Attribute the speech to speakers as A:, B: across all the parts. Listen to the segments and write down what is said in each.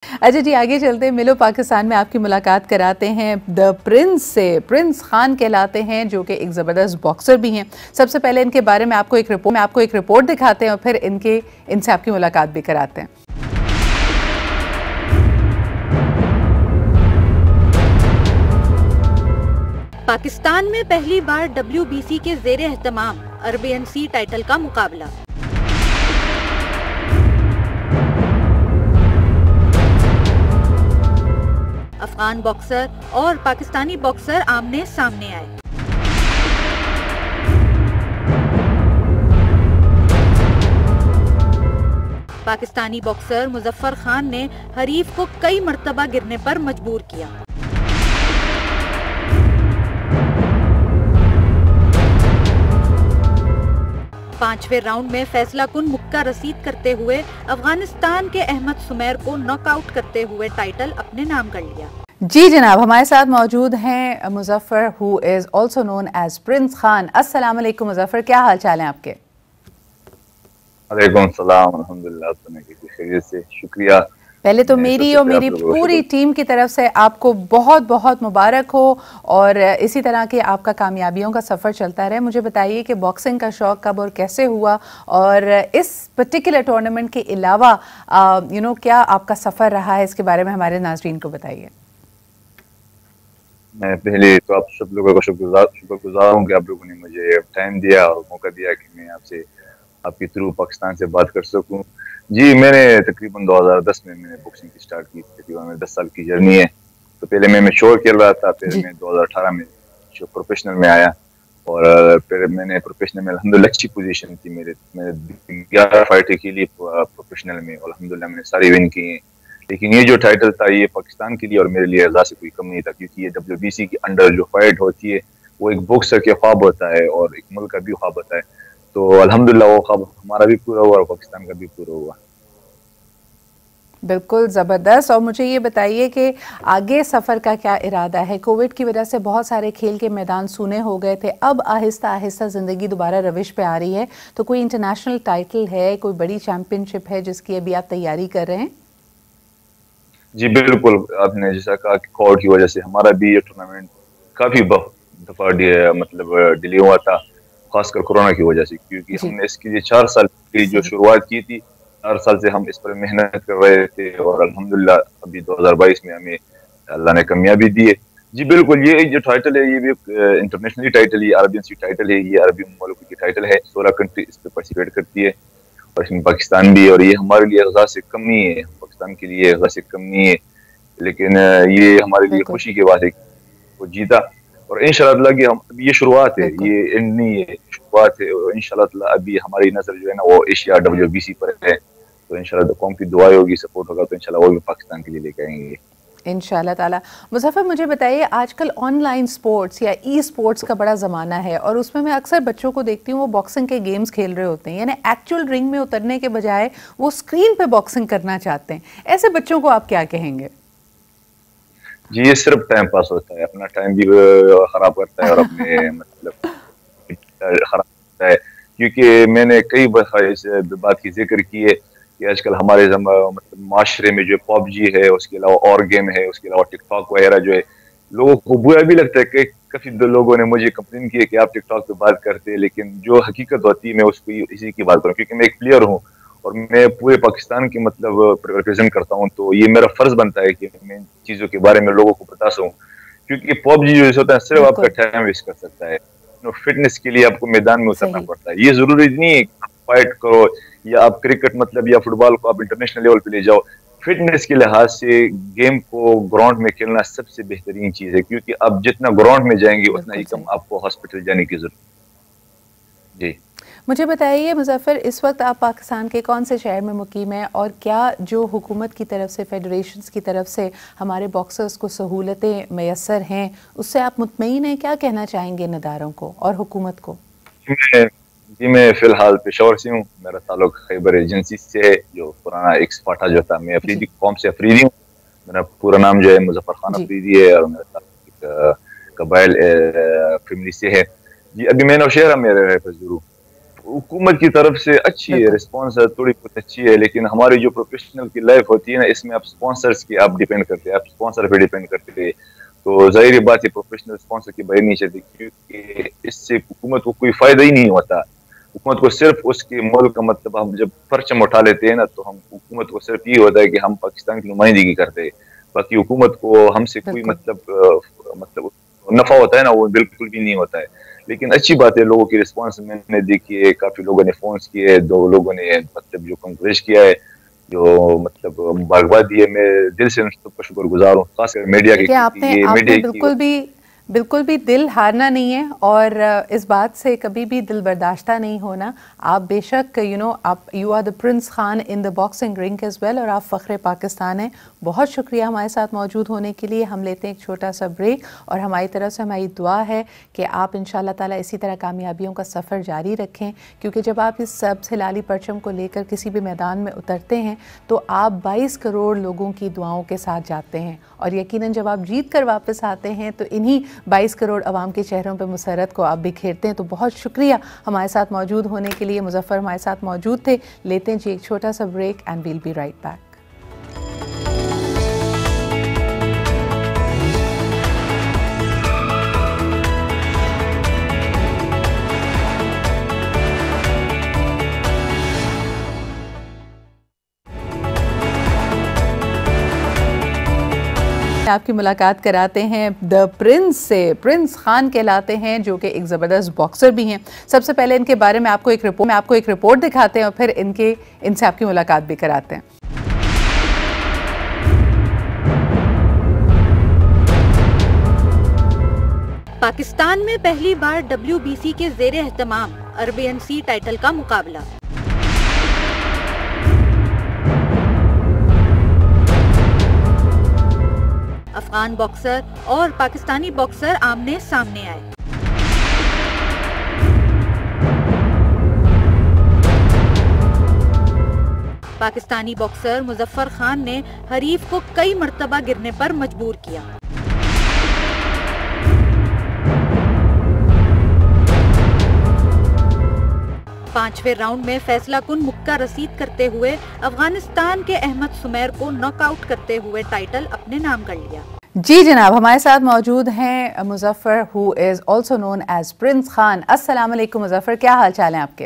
A: اچھا جی، آگے چلتے ہیں. ملو پاکستان میں آپ کی ملاقات کراتے ہیں دا پرنس سے. پرنس خان کہلاتے ہیں جو کہ ایک زبردست باکسر بھی ہیں. سب سے پہلے ان کے بارے میں آپ کو ایک رپورٹ دکھاتے ہیں اور پھر ان سے آپ کی ملاقات بھی کراتے ہیں.
B: پاکستان میں پہلی بار WBC کے زیر اہتمام عربین سی ٹائٹل کا مقابلہ. افغان باکسر اور پاکستانی باکسر آمنے سامنے آئے. پاکستانی باکسر مظفر خان نے حریف کو کئی مرتبہ گرنے پر مجبور کیا. پانچویں راؤنڈ میں فیصلہ کن مکہ رسید کرتے ہوئے افغانستان کے احمد سمیر کو ناک آؤٹ کرتے ہوئے ٹائٹل اپنے نام کر لیا.
A: جی جناب، ہمارے ساتھ موجود ہیں Muzaffar who is also known as prince Khan. السلام علیکم مظفر، کیا حال چال ہیں آپ کے؟
C: وعلیکم السلام، الحمدللہ خیریت سے. شکریہ.
A: پہلے تو میری اور میری پوری ٹیم کی طرف سے آپ کو بہت بہت مبارک ہو اور اسی طرح کے آپ کا کامیابیوں کا سفر چلتا رہے. مجھے بتائیے کہ باکسنگ کا شوق کب اور کیسے ہوا، اور اس پرٹیکولر ٹورنامنٹ کے علاوہ کیا آپ کا سفر رہا ہے، اس کے بارے میں ہمارے ناظرین کو بتائیے.
C: میں پہلے تو آپ سب لوگوں کا شکر گزار ہوں کہ آپ لوگوں نے مجھے ٹائم دیا اور موقع دیا کہ میں آپ کے تھرو پاکستان سے بات کر سکوں. جی، میں نے تقریباً 2010 میں نے باکسنگ کی سٹارٹ کی. تقریباً 10 سال کی جرنی ہے. تو پہلے میں شور کھیل رہا تھا، پھر میں 2018 میں پروفیشنل میں آیا، اور پھر میں نے پروفیشنل میں الحمدللہ اچھی پوزیشن تھی. میرے 11 فائٹیں کھیلی پروفیشنل میں، اور الحمدللہ میں نے ساری ون کی ہیں. لیکن یہ جو ٹائٹل تھا یہ پاکستان کے لیے اور میرے لیے اعزاز سے کوئی کم نہیں تھا، کیونکہ یہ WBC کے انڈر جو فائٹ ہوتی ہے وہ ایک باکسر کے خواب ہوتا ہے اور ایک ملک کا بھی خواب ہوتا ہے. تو الحمدللہ وہ خواب ہمارا بھی پورا ہوا اور پاکستان کا بھی پورا ہوا.
A: بالکل زبردست. اور مجھے یہ بتائیے کہ آگے سفر کا کیا ارادہ ہے؟ کووڈ کی وجہ سے بہت سارے کھیل کے میدان سونے ہو گئے تھے، اب آہستہ آہستہ زندگی دوبارہ روش پہ آ رہی ہے، تو کوئی انٹرنیشنل ٹائٹل ہے، کوئی بڑی چیمپئن شپ ہے جس کی ابھی آپ تیاری کر رہے ہیں؟
C: جی بالکل، آپ نے جیسا کہا کہ کووڈ کی وجہ سے ہمارا بھی یہ ٹورنامنٹ کافی دفعہ ڈیلے ہوا تھا، خاص کر کورونا کی وجہ سے، کیونکہ ہم نے اس کے لیے 4 سال کی جو شروعات کی تھی، 4 سال سے ہم اس پر محنت کر رہے تھے، اور الحمدللہ ابھی 2022 میں ہمیں اللہ نے کامیابی دی ہے. جی بالکل، یہ جو ٹائٹل ہے یہ بھی انٹرنیشنلی ٹائٹل، یہ عربین سی ٹائٹل ہے، یہ عربی ملک کی ٹائٹل ہے. 16 کنٹری اس پہ پارٹیسپیٹ کرتی ہے اور اس میں پاکستان بھی، اور یہ ہمارے لیے اعزاز سے کم نہیں ہے، پاکستان کے لیے اعزاز سے کم نہیں ہے، لیکن یہ ہمارے لیے خوشی کی بات ہے کہ وہ جیتا. اور انشاءاللہ کہ اب یہ شروعات ہے، یہ اینڈ نہیں ہے، شروعات ہے، اور انشاءاللہ ابھی ہماری نظر جو ہے نا وہ ایشیا WBC پر ہے. تو انشاءاللہ قوم کی دعائیں ہوگی، سپورٹ ہوگا، تو انشاءاللہ وہ بھی پاکستان کے لیے لے کے آئیں گے
A: انشاءاللہ تعالیٰ. مظفر مجھے بتائیے، آج کل آن لائن سپورٹس یا ای سپورٹس کا بڑا زمانہ ہے، اور اس میں اکثر بچوں کو دیکھتی ہوں وہ باکسنگ کے گیمز کھیل رہے ہوتے ہیں، یعنی ایکچول رنگ میں اترنے کے بجائے وہ سکرین پہ باکسنگ کرنا چاہتے ہیں. ایسے بچوں کو آپ کیا کہیں گے؟
C: جی یہ صرف ٹائم پاس ہوتا ہے، اپنا ٹائم بھی خراب کرتا ہے اور اپنے مطلب خراب کرتا ہے. کیونکہ میں نے کئی اس بات کی ذکر کی ہے کہ آج کل ہمارے معاشرے میں جو PUBG ہے، اس کے علاوہ اور گیم ہے، اس کے علاوہ ٹک ٹاک وغیرہ جو ہے، لوگوں کو برا بھی لگتا ہے کہ کافی لوگوں نے مجھے کمپلین کی ہے کہ آپ ٹک ٹاک پہ بات کرتے ہیں، لیکن جو حقیقت ہوتی ہے میں اس کو اسی کی بات کروں، کیونکہ میں ایک پلیئر ہوں اور میں پورے پاکستان کی مطلب ریپرزینٹ کرتا ہوں. تو یہ میرا فرض بنتا ہے کہ میں ان چیزوں کے بارے میں لوگوں کو بتا سکوں، کیونکہ PUBG جو ہوتا ہے صرف آپ کا ٹائم ویسٹ کر سکتا ہے. فٹنس کے لیے آپ کو میدان میں اترنا پڑتا ہے. یہ ضروری نہیں ہے کہ فائٹ کرو یا آپ کرکٹ مطلب یا فٹ بال کو آپ انٹرنیشنل لیول پہ لے جاؤ. فٹنس کے لحاظ سے گیم کو گراؤنڈ میں کھیلنا سب سے بہترین چیز ہے، کیونکہ آپ جتنا گراؤنڈ میں جائیں گے اتنا ہی کم آپ کو ہاسپٹل جانے کی ضرورت. جی
A: مجھے بتائیے مظفر، اس وقت آپ پاکستان کے کون سے شہر میں مقیم ہیں، اور کیا جو حکومت کی طرف سے، فیڈریشنز کی طرف سے ہمارے باکسرز کو سہولتیں میسر ہیں، اس سے آپ مطمئن ہیں؟ کیا کہنا چاہیں گے ان اداروں کو اور حکومت کو؟
C: جی میں فی الحال پشاور سے ہوں، میرا تعلق خیبر ایجنسی سے ہے، جو پرانا ایکسپاٹا جو تھا. میں افریدی قوم سے افریدی ہوں، میرا پورا نام جو ہے مظفر خان افریدی ہے، اور میرا تعلق قبائل فیملی سے ہے. جی ابھی میں نوشہرہ میں رہ ضرور हुकूमत की तरफ से अच्छी है, रिस्पॉन्स थोड़ी बहुत अच्छी है, लेकिन हमारी जो प्रोफेशनल की लाइफ होती है ना, इसमें आप स्पॉन्सर्स की आप डिपेंड करते हैं, आप स्पॉन्सर पे डिपेंड करते हैं। तो जाहिर बात है प्रोफेशनल स्पॉन्सर की बात नहीं चलती, क्योंकि इससे हुकूमत को कोई फायदा ही नहीं होता। हुकूमत को सिर्फ उसके मुल्क का मतलब, हम जब परचम उठा लेते हैं ना, तो हम हुकूमत को सिर्फ ये होता है कि हम पाकिस्तान की नुमाइंदगी करते हैं, बाकी हुकूमत को हमसे कोई मतलब नफा होता है ना, वो बिल्कुल भी नहीं होता है। लेकिन अच्छी बात है, लोगों की रिस्पांस मैंने देखी है, काफी लोगों ने फोन किए, 2 लोगों ने मतलब जो कंग्रेस किया है, जो मतलब मुबारकबाद दी है, मैं दिल से उन सबका शुक्रगुजार हूँ, खासकर मीडिया के।
A: आपने बिल्कुल भी दिल हारना नहीं है और इस बात से कभी भी दिल बर्दाश्ता नहीं होना। आप बेशक you are the prince Khan in the boxing ring as well, और आप फ़ख्र पाकिस्तान हैं। बहुत शुक्रिया हमारे साथ मौजूद होने के लिए। हम लेते हैं एक छोटा सा ब्रेक, और हमारी तरफ से हमारी दुआ है कि आप इंशाल्लाह ताला इसी तरह कामयाबियों का सफ़र जारी रखें, क्योंकि जब आप इस सबसे लाली परचम को लेकर किसी भी मैदान में उतरते हैं तो आप 22 करोड़ लोगों की दुआओं के साथ जाते हैं, और यकीनन जब आप जीत कर वापस आते हैं तो इन्हीं 22 करोड़ अवाम के चेहरों पर मुसर्रत को आप बिखेरते हैं। तो बहुत शुक्रिया हमारे साथ मौजूद होने के लिए। मुजफ्फर हमारे साथ मौजूद थे। लेते हैं जी एक छोटा सा break and will be right back. आपकी मुलाकात कराते हैं द प्रिंस से। प्रिंस खान कहलाते हैं, जो कि एक ज़बरदस्त बॉक्सर भी हैं। सबसे पहले इनके बारे में आपको एक रिपोर्ट दिखाते हैं और फिर इनसे आपकी मुलाकात भी कराते हैं।
B: पाकिस्तान में पहली बार WBC के ज़ेरे एहतमाम RBNC टाइटल का मुकाबला। अफगान बॉक्सर और पाकिस्तानी बॉक्सर आमने सामने आए। पाकिस्तानी बॉक्सर मुजफ्फर खान ने हरीफ को कई मर्तबा गिरने पर मजबूर किया। पांचवें राउंड में फैसला कुन मुक्का रसीद करते हुए अफगानिस्तान के अहमद सुमैर को नॉकआउट करते हुए टाइटल अपने नाम कर लिया।
A: जी जनाब, हमारे साथ मौजूद हैं Muzaffar, who is also known as prince Khan. अस्सलाम वालेकुम मुजफ्फर, क्या हाल चाल है आपके?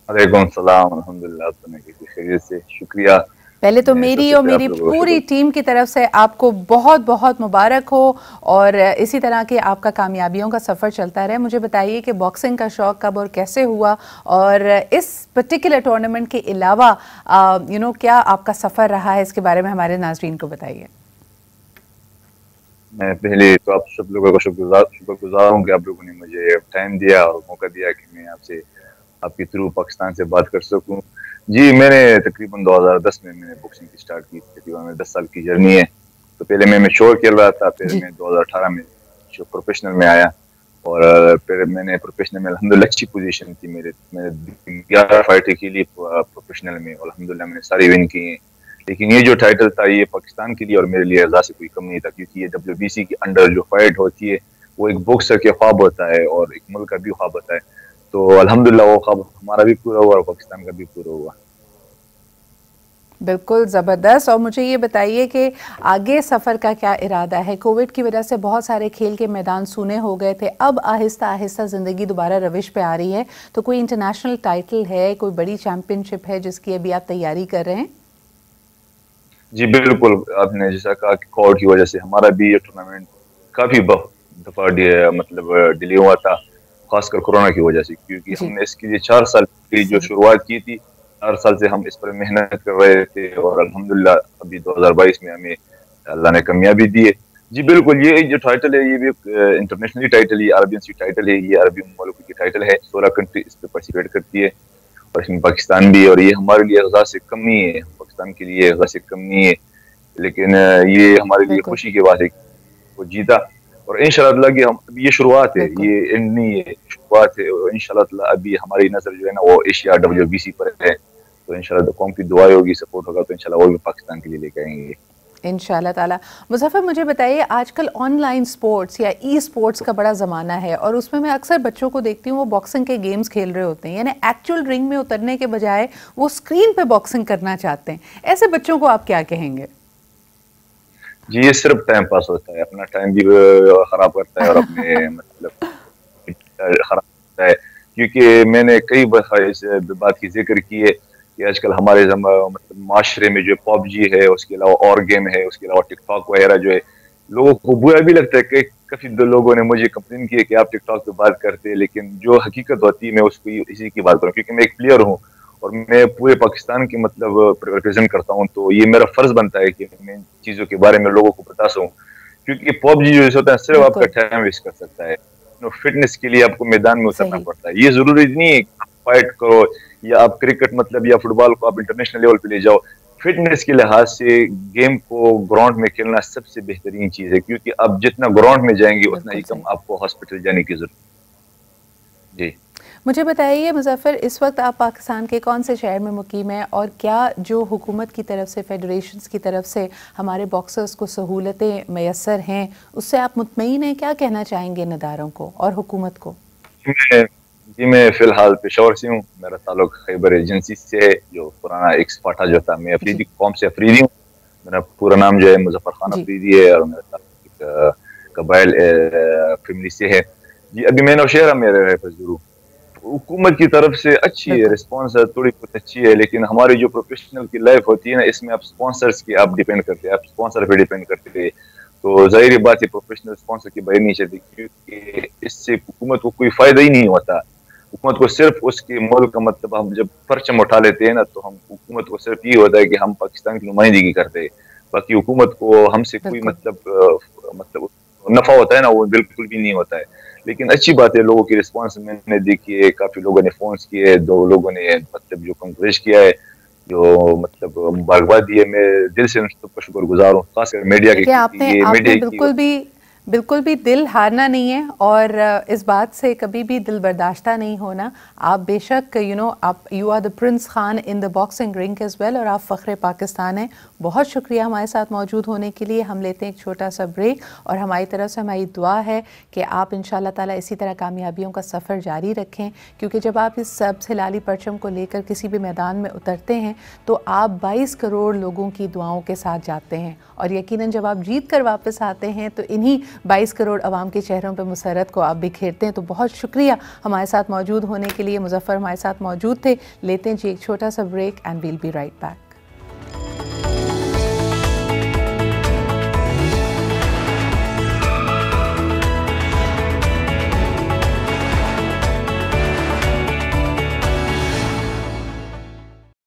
C: वालेकुम सलाम, अल्हम्दुलिल्लाह, खैरियत से, शुक्रिया।
A: पहले तो मेरी और मेरी पूरी टीम की तरफ से आपको बहुत बहुत मुबारक हो, और इसी तरह के आपका कामयाबियों का सफ़र चलता रहे। मुझे बताइए कि बॉक्सिंग का शौक़ कब और कैसे हुआ, और इस पर्टिकुलर टूर्नामेंट के अलावा क्या आपका सफ़र रहा है, इसके बारे में हमारे नाज़रीन को बताइए।
C: मैं पहले तो आप सब लोगों का शुक्रगुजार हूँ कि आप लोगों ने मुझे टाइम दिया और मौका दिया कि मैं आपसे आपके थ्रू पाकिस्तान से बात कर सकूं। जी, मैंने तकरीबन 2010 में मैंने बॉक्सिंग की स्टार्ट की, तकरीबन 10 साल की जर्नी है। तो पहले मैं मैच्योर खेल रहा था, फिर मैं 2018 में प्रोफेशनल में आया, और फिर मैंने प्रोफेशनल में अल्हम्दुलिल्लाह अच्छी पोजीशन थी। मैंने 11 फाइटें खेली प्रोफेशनल में, और अल्हम्दुलिल्लाह मैंने सारी विन की हैं। लेकिन ये जो टाइटल था, ये पाकिस्तान के लिए और मेरे लिए अज़ा से कोई कम नहीं था, क्योंकि ये WBC के अंडर जो फाइट होती है वो एक बॉक्सर के ख्वाब होता है और एक मुल्क का भी ख्वाब होता है। तो अल्हम्दुलिल्लाह वो ख्वाब हमारा भी पूरा हुआ और पाकिस्तान का भी पूरा हुआ।
A: बिल्कुल ज़बरदस्त। और मुझे ये बताइए कि आगे सफ़र का क्या इरादा है? कोविड की वजह से बहुत सारे खेल के मैदान सूने हो गए थे, अब आहिस्ता आहिस्ता ज़िंदगी दोबारा रविश पे आ रही है, तो कोई इंटरनेशनल टाइटल है, कोई बड़ी चैम्पियनशिप है जिसकी अभी आप तैयारी कर रहे हैं?
C: जी बिल्कुल, आपने जैसा कहा कि कोविड की वजह से हमारा भी ये टूर्नामेंट काफ़ी दफ़ा डिले हुआ था, खासकर कोरोना की वजह से, क्योंकि हमने इसके लिए 4 साल की जो शुरुआत की थी, 4 साल से हम इस पर मेहनत कर रहे थे, और अल्हम्दुलिल्लाह अभी 2022 में हमें अल्लाह ने कामयाबी दी है। जी बिल्कुल, ये जो टाइटल है ये भी इंटरनेशनली टाइटल, ये RBNC टाइटल है, ये अरबी मुल्क की टाइटल है। 16 कंट्री इस पर पार्टिसिपेट करती है, और इसमें पाकिस्तान भी, और ये हमारे लिए गज़ा से कम नहीं है, पाकिस्तान के लिए गज़ा से कम नहीं है, लेकिन ये हमारे लिए खुशी की बात है वो जीता। और इंशाअल्लाह कि हम ये शुरुआत है, ये एंड नहीं है, शुरुआत है, और इंशाअल्लाह अभी हमारी नजर जो है ना वो एशिया WBC पर है। तो इंशाअल्लाह कौम की दुआएं होगी, सपोर्ट होगा, तो इंशाअल्लाह वो भी पाकिस्तान के लिए लेके आएंगे।
A: इंशाल्लाह ताला। मुज़फ़्फ़र, मुझे बताइए, आजकल ऑनलाइन स्पोर्ट्स या ई स्पोर्ट्स का बड़ा ज़माना है और उसमें मैं अक्सर बच्चों को देखती हूँ वो बॉक्सिंग के गेम्स खेल रहे होते हैं, यानी एक्चुअल रिंग में उतरने के बजाय वो स्क्रीन पे बॉक्सिंग करना चाहते हैं। ऐसे बच्चों को आप क्या कहेंगे?
C: जी, ये सिर्फ टाइम पास होता है, अपना टाइम भी खराब करता है और अपने मतलब खराब होता है, क्योंकि मैंने कई बार इस बात की जिक्र की है कि आजकल हमारे मतलब माशरे में जो पबजी है, उसके अलावा और गेम है, उसके अलावा टिकटॉक वगैरह जो है, लोगों को बुरा भी लगता है कि काफी लोगों ने मुझे कंप्लेन की है कि आप टिकटॉक पे बात करते हैं, लेकिन जो हकीकत होती है मैं उसको इसी की बात करूँ, क्योंकि मैं एक प्लेयर हूँ और मैं पूरे पाकिस्तान की मतलब रिप्रेजेंट करता हूँ, तो ये मेरा फर्ज बनता है कि मैं इन चीजों के बारे में लोगों को बता सकूँ, क्योंकि पबजी जो होता है सिर्फ आपका टाइम वेस्ट कर सकता है, फिटनेस के लिए आपको मैदान में उतरना पड़ता है। ये जरूरी नहीं है फाइट करो या आप क्रिकेट मतलब या फुटबॉल को आप इंटरनेशनल लेवल पे ले जाओ। फिटनेस के लिहाज से गेम को ग्राउंड में खेलना सबसे बेहतरीन चीज है, क्योंकि आप जितना ग्राउंड में जाएंगे उतना ही कम आपको हॉस्पिटल जाने की जरूरत। जी,
A: मुझे बताइए मुज़फ़्फ़र, इस वक्त आप पाकिस्तान के कौन से शहर में मुकीम हैं और क्या जो हुकूमत की तरफ से, फेडरेशंस की तरफ से हमारे बॉक्सर्स को सहूलतें मैसर हैं, उससे आप मुतमईन हैं? क्या कहना चाहेंगे इन इदारों को और हुकूमत को?
C: जी, मैं फिलहाल पेशावर से हूँ, मेरा ताल्लुक खैबर एजेंसी से है, जो पुराना एक स्पाटा जो था। मैं अफरीदी कौम से अफरीदी हूँ, मेरा पूरा नाम जो है मुज़फ़्फ़र खान अफरीदी है और मेरा ताल्लुक कबाइल फैमिली से है। जी, अभी मैं नौशहरा में रह रहा। हुकूमत की तरफ से अच्छी है, रिस्पॉन्स थोड़ी बहुत अच्छी है, लेकिन हमारी जो प्रोफेशनल की लाइफ होती है ना, इसमें आप स्पॉन्सर्स की आप डिपेंड करते हैं, आप स्पॉन्सर पे डिपेंड करते हैं, तो जाहिर बात है प्रोफेशनल स्पॉन्सर की बाहर नहीं चलती, क्योंकि इससे हुकूमत को कोई फायदा ही नहीं होता। हुकूमत को सिर्फ उसके मुल्क का मतलब, हम जब परचम उठा लेते हैं ना, तो हम हुकूमत को सिर्फ ये होता है कि हम पाकिस्तान की नुमाइंदगी करते हैं, बाकी हुकूमत को हमसे कोई मतलब नफा होता है ना, वो बिल्कुल भी नहीं होता है। लेकिन अच्छी बात है, लोगों की रिस्पांस मैंने देखी है, काफी लोगों ने फोन किए, 2 लोगों ने मतलब जो कंग्रेस किया है, जो मतलब मुबारकबाद दी है, मैं दिल से उन सबका शुक्रगुजार हूँ, खासकर मीडिया के।
A: आपने बिल्कुल भी दिल हारना नहीं है और इस बात से कभी भी दिल बर्दाश्ता नहीं होना। आप बेशक you are the prince Khan in the boxing ring as well, और आप फ़ख्र पाकिस्तान हैं। बहुत शुक्रिया हमारे साथ मौजूद होने के लिए। हम लेते हैं एक छोटा सा ब्रेक और हमारी तरफ से हमारी दुआ है कि आप इंशाल्लाह ताला इसी तरह कामयाबियों का सफ़र जारी रखें, क्योंकि जब आप इस सबसे हिलाली परचम को लेकर किसी भी मैदान में उतरते हैं तो आप 22 करोड़ लोगों की दुआओं के साथ जाते हैं, और यकीनन जब आप जीत कर वापस आते हैं तो इन्हीं 22 करोड़ अवाम के चेहरों पर मुसर्रत को आप बिखेरते हैं। तो बहुत शुक्रिया हमारे साथ मौजूद होने के लिए। मुज़फ़्फ़र हमारे साथ मौजूद थे। लेते हैं जी एक छोटा सा break and will be right back.